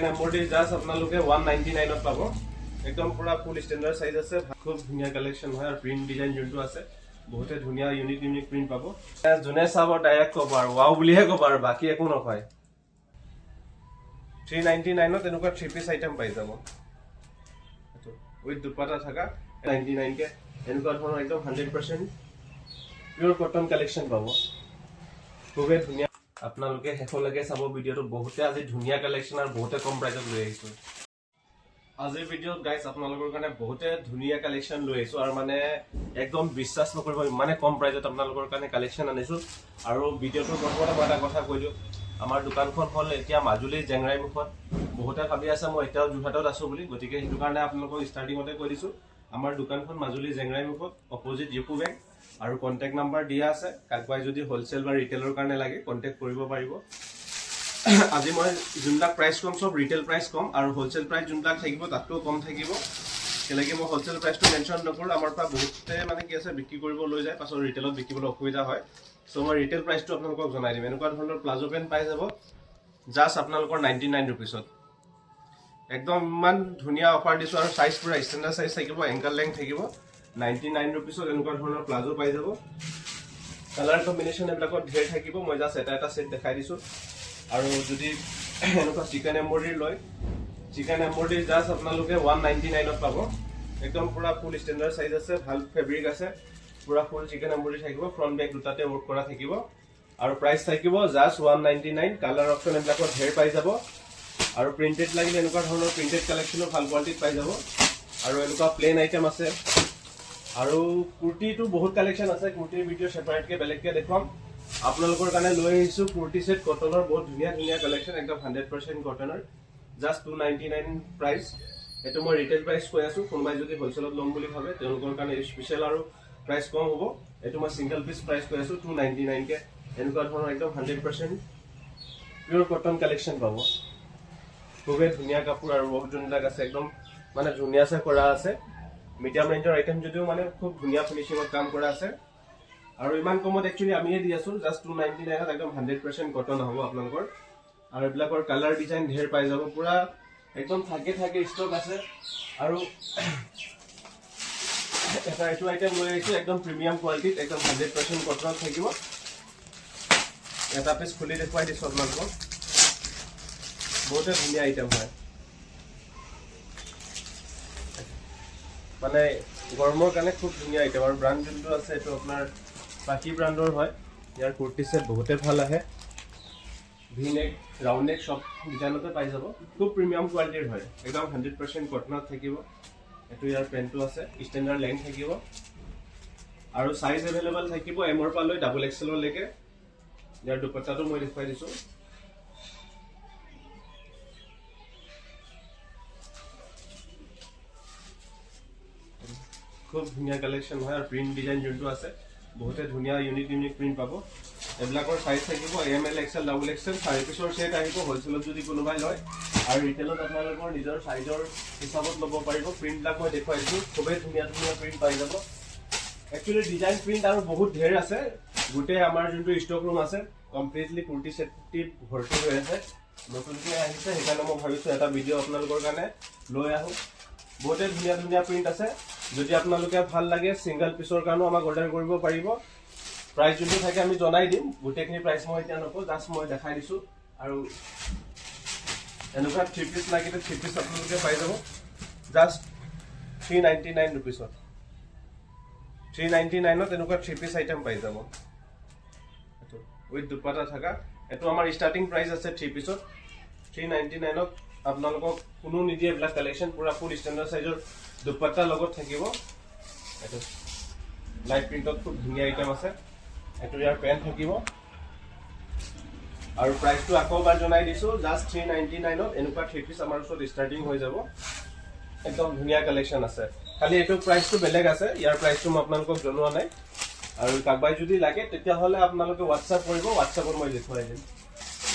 Embroidery just আপোনালোকে 199 পাব একদম পুৰা ফুল ষ্টেণ্ডাৰ্ড সাইজ আছে খুব ধুনীয়া কালেকশ্যন হয় আৰু প্ৰিন্ট ডিজাইন যোনটো আছে বহুতে ধুনীয়া ইউনিক প্ৰিন্ট পাব যোনে চাব ডাইৰেক্ট ক'ব আৰু ওৱাও বুলিহে ক'ব আৰু বাকি একো নকয় 399 তেনেকুৱা 3 পিস আইটেম পাই যাব উইথ দুপাটা থাকা 99 কে এনেকুৱা ধৰণৰ একদম 100% পিওৰ কটন কালেকশ্যন পাব খুবেই ধুনীয়া আপোনালোকে হেফলৈকে চাব ভিডিওটো বহুতে আজি ধুনীয়া কালেকশ্যন আৰু বহুতে কম প্ৰাইজত লৈ আহিছো আজিৰ ভিডিওত গাইস আপোনালোকৰ কাৰণে বহুতে ধুনীয়া কালেকশ্যন লৈ আহিছো আৰু মানে একদম বিশ্বাস নকৰিব মানে কম প্ৰাইজত আপোনালোকৰ কাৰণে কালেকশ্যন আনিছো আৰু ভিডিওটোৰ প্ৰথমতে মই এটা কথা কৈ দিও আমাৰ দোকানখন হ'ল এতিয়া মাজুলী জেংৰাই মুখত বহুতে ভাবি আছে মই এতিয়াও জুহাটত আছো বুলি গতিকে হেতু কাৰণে আপোনালোকক ষ্টাৰ্টিংতে কৈ দিছো আমাৰ দোকানখন মাজুলী জেংৰাই মুখত অপোজিট ইউকো বেংক আৰু কন্টাক্ট নাম্বাৰ দিয়া আছে কাকবাই যদি হোলসেল বা ৰিটেলৰ কাৰণে লাগে কন্টাক্ট কৰিব পাৰিব আজি মই যোনটা প্ৰাইস কম সব ৰিটেল প্ৰাইস কম আৰু হোলসেল প্ৰাইস যোনটা থাকিব তাতও কম থাকিব কেলেকে মই হোলসেল প্ৰাইসটো মেনশন নকৰো আমাৰ পৰা বহুতে মানে কি আছে বিক্ৰী কৰিব লৈ যায় পাছত ৰিটেলত বিকিবলৈ অসুবিধা হয় সো মই ৰিটেল প্ৰাইসটো আপোনালোকক জনাই দিম এনেকুৱা ধৰণৰ প্লাজো পেন পাই যাব জাস্ট আপোনালোকৰ 99 रुपीसত একদম মান ধুনীয়া অফাৰ দিছো আৰু সাইজ পুৰা ষ্টেণ্ডাৰ্ড সাইজ থাকিব এংকল লেংথ থাকিব 99 रुपीसত এনেকুৱা ধৰণৰ প্লাজো পাই যাব কালাৰ কম্বিনেশন এবিলাকত ঢেৰ থাকিব মই জাস্ট এটা সেট দেখাই দিছো আৰু যদি এনেকুৱা চিকেন এমব্ৰইডাৰী লয় চিকেন এমব্ৰইডাৰী জাস্ট আপোনালোকে 199 পাব একদম পুৰা ফুল ষ্টেণ্ডাৰ্ড সাইজ আছে ভাল ফেব্ৰিক আছে পুৰা ফুল চিকেন এমব্ৰইডাৰী থাকিব ফ্ৰন্ট বেক দুটাতে ওয়াৰ্ক কৰা থাকিব আৰু প্ৰাইস থাকিব জাস্ট 199 কালাৰ অপচন এবিলাকত ঢেৰ পাই যাব আৰু প্ৰিন্টেড লাগিলে এনেকুৱা ধৰণৰ প্ৰিন্টেড কালেকশ্যনো ভাল কোৱালিটিত পাই যাব আৰু এনেকুৱা প্লেন আইটেম আছে আৰু কুৰ্তিটো বহুত কালেকশ্যন আছে কুৰ্তিৰ ভিডিও সেপাৰেট কে বেলেগ কে দেখুৱাম আপোনালোকৰ কাৰণে লৈ আহিছো কুৰ্তি সেট কটনৰ বহুত ধুনীয়া কালেকশ্যন একদম 100% কটনৰ জাস্ট 299 প্ৰাইস এটো মই ৰিটেল প্ৰাইস কৈ আছো কোনবাই যদি হোলসেলত লম বুলি ভাবে তেওঁলোকৰ কাৰণে স্পেশাল আৰু প্ৰাইস কম হ'ব এটো মই সিঙ্গেল পিস প্ৰাইস কৈ আছো 299 কে এনেকুৱা ধৰণৰ একদম 100% পিওৰ কটন কালেকশ্যন পাব খুবেই ধুনীয়া কাপোৰ আৰু বহুত ধুনীয়া আছে একদম মানে ধুনীয়াছে কৰা আছে মিডিয়াম ৰেঞ্জৰ আইটেম যদিও মানে খুব ধুনীয়া ফিনিশিংত কাম কৰা আছে আৰু ইমান কমত একচুয়ালি আমিয়ে দি আছো জাস্ট 299 ত একদম 100% কটন হ'ব আপোনালোকৰ আৰু এবিলাকৰ কালাৰ ডিজাইন ঢেৰ পাই যাব পুৰা একদম থাকে ষ্টক আছে আৰু এটা এটো আইটেম লৈ আহিছো একদম প্ৰিমিয়াম কোৱালিটিত একদম 100% কটন থাকিব এটা পিস খুলি দেখুৱাই দিছো আপোনালোকক বহুত ধুনীয়া আইটেম হয় মানে গৰমৰ কাৰণে খুব ধুনীয়া আইটেম আৰু ব্ৰান্ড যোনটো আছে এটো আপোনাৰ বাকি ব্ৰান্ডৰ হয় ইয়াৰ কুৰ্তি সেট বহুতে ভাল আহে ভি নেক ৰাউন্ড নেক সব ডিজাইনতে পাই যাব খুব প্ৰিমিয়াম কোৱালিটিৰ হয় একদম 100% কটনত থাকিব এটো ইয়াৰ পেন্টটো আছে ষ্টেণ্ডাৰ্ড লেংথ থাকিব আৰু সাইজ अवेलेबल থাকিব এম ৰ পৰা লৈ ডাবল এক্সেল লৈকে ইয়াৰ দুপাট্টাটো মই দেখুৱাই দিছো খুব ধুনীয়া কালেকশ্যন হয় আৰু প্ৰিন্ট ডিজাইন যোনটো আছে বহুতে ধুনীয়া ইউনিক প্ৰিন্ট পাব এবিলাকৰ সাইজ থাকিব M L XL double XL 4 পিছৰ সেট আহিব হোলসেলত যদি কোনোবাই লয় আৰু ৰিটেলত আপোনালোকৰ নিজৰ সাইজৰ হিচাপত ল'ব পাৰিব প্ৰিন্টবিলাক মই দেখুৱাই দিছো খুবেই ধুনীয়া প্ৰিন্ট পাই যাব একচুয়ালি ডিজাইন প্ৰিন্ট আৰু বহুত ঢেৰ আছে গুটে আমাৰ যোনটো ষ্টক ৰুম আছে কমপ্লিটলি কুৰ্তি সেটটি ভৰ্তি হৈ আছে নতুনকৈ আহিছে সেইকাৰণে মই ভাবিছো এটা ভিডিও আপোনালোকৰ কাৰণে লৈ আহো বহুতে ধুনীয়া প্ৰিন্ট আছে যদি আপোনালোকে ভাল লাগে সিঙ্গেল পিছৰ কাৰণেও আমাক অৰ্ডাৰ কৰিব পাৰিব প্ৰাইস যোনটো থাকে আমি জনাই দিম গুটেখিনি প্ৰাইস মই এতিয়া নকওঁ জাস্ট মই দেখাই দিছো আৰু এনেকুৱা 3 পিস লাগিলে 3 পিস আপোনালোকে পাই যাব জাস্ট 399 रुपीसত 399 ত এনেকুৱা 3 পিস আইটেম পাই যাব এটো উইথ দুপাটা থাকা এটো আমাৰ ষ্টাৰ্টিং প্ৰাইস আছে 3 পিসত 399 ত আপোনালোকক কোনো নিদিয়ে ব্ল্যাক কালেকশন পুৰা ফুল ষ্টেণ্ডাৰ্ড সাইজৰ দুপাট্টা লগত থাকিব এটো লাইট প্ৰিন্টত খুব ধুনীয়া আইটেম আছে এটো ইয়াৰ পেন থাকিব আৰু প্ৰাইসটো আকৌবাৰ জনাই দিছো জাস্ট 399 ত এনেকুৱা 3 পিস আমাৰ ওচৰত ষ্টাৰ্টিং হৈ যাব একদম ধুনীয়া কালেকশন আছে খালি এটো প্ৰাইসটো বেলেগ আছে ইয়াৰ প্ৰাইসটো মই আপোনালোকক জনোৱা নাই আৰু কাকবাই যদি লাগে তেতিয়া হলে আপোনালোকে WhatsApp কৰিব WhatsAppত মই দেখুৱাই দিম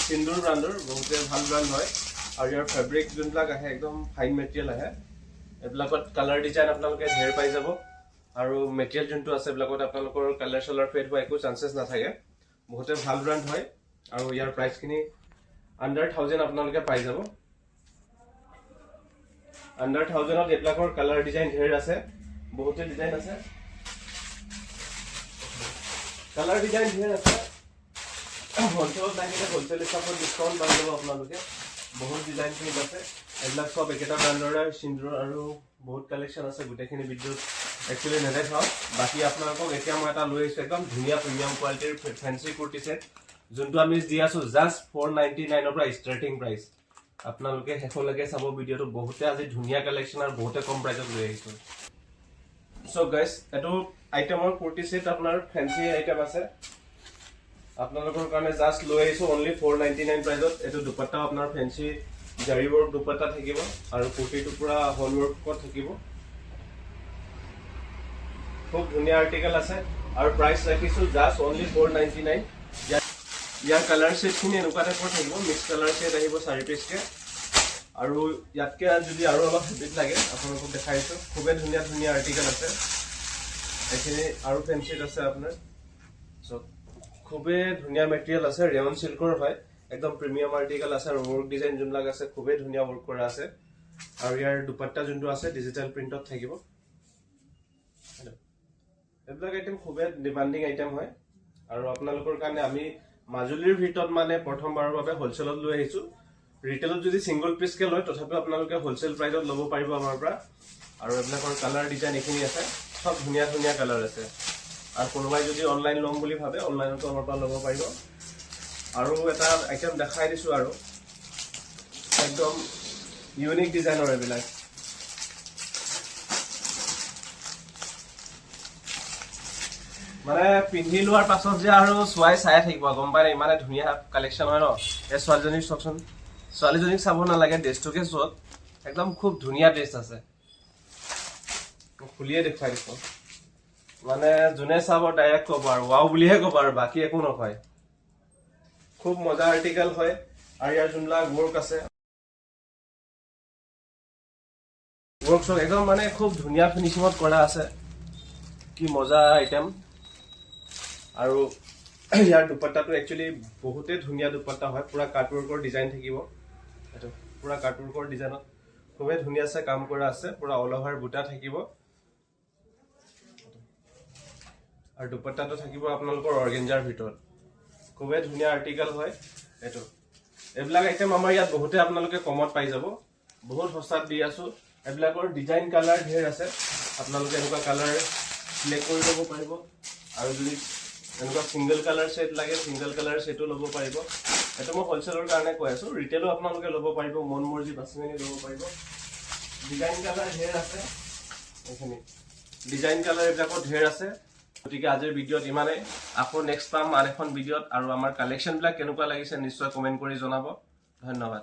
সিন্দুৰ ব্ৰান্ডৰ বহুতে ভাল ব্ৰান্ড হয় আৰু ইয়াৰ ফেব্ৰিক যোনবিলাক আহে একদম ফাইন মেটেৰিয়েল আহে এবিলাকত কালাৰ ডিজাইন আপোনালোকে ঢেৰ পাই যাব আৰু মেটেৰিয়েল যোনটো আছে এবিলাকত আপোনালোকৰ কালাৰ চলাৰ ফেড হোৱা একো চান্সেছ নাথাকে বহুতে ভাল ব্ৰান্ড হয় আৰু ইয়াৰ প্ৰাইস খিনি আন্ডাৰ 1000 আপোনালোকে পাই যাব আন্ডাৰ 1000ত এইবিলাকৰ কালাৰ ডিজাইন ঢেৰ আছে, বহুতে ডিজাইন আছে, কালাৰ ডিজাইন ঢেৰ আছে। হোলচেলত লাগিলে হোলচেল হিচাপত ডিছকাউণ্ট পাই যাব আপোনালোকে। বহুত ডিজাইন খিনি আছে, এইবিলাক সব একেটা ব্ৰেণ্ডৰে সিন্দুৰ আৰু বহুত কালেকশ্যন আছে। গোটেইখিনি ভিডিঅ'ত একচুৱেলি নেদেখাওঁ। বাকী আপোনালোকক এতিয়া মই এটা লৈ আহিছোঁ একদম ধুনীয়া প্ৰিমিয়াম কোৱালিটিৰ ফেঞ্চি কুৰ্তি ছেট, যোনটো আমি দি আছোঁ জাষ্ট 499ৰ পৰা ষ্টাৰ্টিং প্ৰাইচ। আপোনালোকে শেষলৈকে চাব ভিডিঅ'টো। বহুতে আজি ধুনীয়া কালেকশ্যন আৰু বহুতে কম প্ৰাইচত লৈ আহিছোঁ। চ' গাইজ, এইটো আইটেমৰ কুৰ্তি ছেট আপোনাৰ ফেঞ্চি আইটেম আছে, আপোনালোকৰ কাৰণে জাষ্ট লৈ আহিছোঁ অনলি 499 প্ৰাইচত। এইটো দুপাট্টাও আপোনাৰ ফেঞ্চি জাৰি ৱৰ্ক দুপাট্টা থাকিব আৰু কুৰ্তিটো পুৰা হল ৱৰ্কত থাকিব। খুব ধুনীয়া আৰ্টিকেল আছে আৰু প্ৰাইচ ৰাখিছোঁ জাষ্ট অনলি 499। ইয়াৰ কালাৰ ছেটখিনি এনেকুৱা টাইপৰ থাকিব, মিক্স কালাৰ ছেট আহিব 4 পিচকে। আৰু ইয়াতকে যদি আৰু অলপ হেভিত লাগে আপোনালোকক দেখাইছোঁ। খুবেই ধুনীয়া ধুনীয়া আৰ্টিকেল আছে, এইখিনি আৰু ফেঞ্চিত আছে আপোনাৰ। চ' খুবেই ধুনীয়া মেটেৰিয়েল আছে, ৰেয়ন চিল্কৰ হয়, একদম প্ৰিমিয়াম আৰ্টিকেল আছে আৰু ৱৰ্ক ডিজাইন যোনবিলাক আছে খুবেই ধুনীয়া ৱৰ্ক কৰা আছে। আৰু ইয়াৰ দুপাট্টা যোনটো আছে ডিজিটেল প্ৰিণ্টত থাকিব। এইবিলাক আইটেম খুবেই ডিমাণ্ডিং আইটেম হয় আৰু আপোনালোকৰ কাৰণে আমি মাজুলীৰ ভিতৰত মানে প্ৰথমবাৰৰ বাবে হোলচেলত লৈ আহিছোঁ। ৰিটেলত যদি ছিংগল পিচকে লয় তথাপিও আপোনালোকে হোলচেল প্ৰাইচত ল'ব পাৰিব আমাৰ পৰা। আৰু এইবিলাকৰ কালাৰ ডিজাইন এইখিনি আছে, সব ধুনীয়া ধুনীয়া কালাৰ আছে। আৰু কোনোবাই যদি অনলাইন ল'ম বুলি ভাবে অনলাইনতো আমাৰ পৰা ল'ব পাৰিব। আৰু এটা আইটেম দেখাই দিছোঁ আৰু একদম ইউনিক ডিজাইনৰ এইবিলাক। মানে পিন্ধি লোৱাৰ পাছত যে আৰু চোৱাই চাই থাকিব, গম পাই নাই? ইমানে ধুনীয়া কালেকশ্যন হয় ন। এই ছোৱালীজনীক চাওকচোন, ছোৱালীজনীক চাব নালাগে, ড্ৰেছটোকে চোৱক, একদম খুব ধুনীয়া ড্ৰেছ আছে। খুলিয়ে দেখুৱাই দিছোঁ, মানে যোনে চাব ডাইৰেক্ট ক'ব আৰু ৱাও বুলিহে ক'ব আৰু বাকী একো নকয়। খুব মজা আৰ্টিকেল হয় আৰু ইয়াৰ যোনবিলাক ৱৰ্ক আছে ৱৰ্ক চক একদম মানে খুব ধুনীয়া ফিনিচিঙত কৰা আছে। কি মজা আইটেম। আৰু ইয়াৰ দুপাট্টাটো একচুৱেলি বহুতেই ধুনীয়া দুপাট্টা হয়, পুৰা কাটৱৰ্কৰ ডিজাইন থাকিব। এইটো পুৰা কাটৱৰ্কৰ ডিজাইনত খুবেই ধুনীয়াছে কাম কৰা আছে, পুৰা অল অভাৰ বুটা থাকিব। আৰু দুপাট্টাটো থাকিব আপোনালোকৰ অৰ্গেঞ্জাৰ ভিতৰত। খুবেই ধুনীয়া আৰ্টিকেল হয় এইটো। এইবিলাক আইটেম আমাৰ ইয়াত বহুতে আপোনালোকে কমত পাই যাব, বহুত সস্তাত দি আছোঁ। এইবিলাকৰ ডিজাইন কালাৰ ঢেৰ আছে, আপোনালোকে এনেকুৱা কালাৰ চিলেক্ট কৰি ল'ব পাৰিব। আৰু যদি এনেকুৱা ছিংগল কালাৰ ছেট লাগে ছিংগল কালাৰ ছেটো ল'ব পাৰিব। এইটো মই হোলচেলৰ কাৰণে কৈ আছোঁ, ৰিটেলো আপোনালোকে ল'ব পাৰিব, মন মৰ্জি বাছি মেলি ল'ব পাৰিব। ডিজাইন কালাৰ ঢেৰ আছে, এইখিনি ডিজাইন কালাৰ এইবিলাকৰ ঢেৰ আছে। গতিকে আজিৰ ভিডিঅ'ত ইমানেই। আকৌ নেক্সট পাম আন এখন ভিডিঅ'ত। আৰু আমাৰ কালেকশ্যনবিলাক কেনেকুৱা লাগিছে নিশ্চয় কমেণ্ট কৰি জনাব। ধন্যবাদ।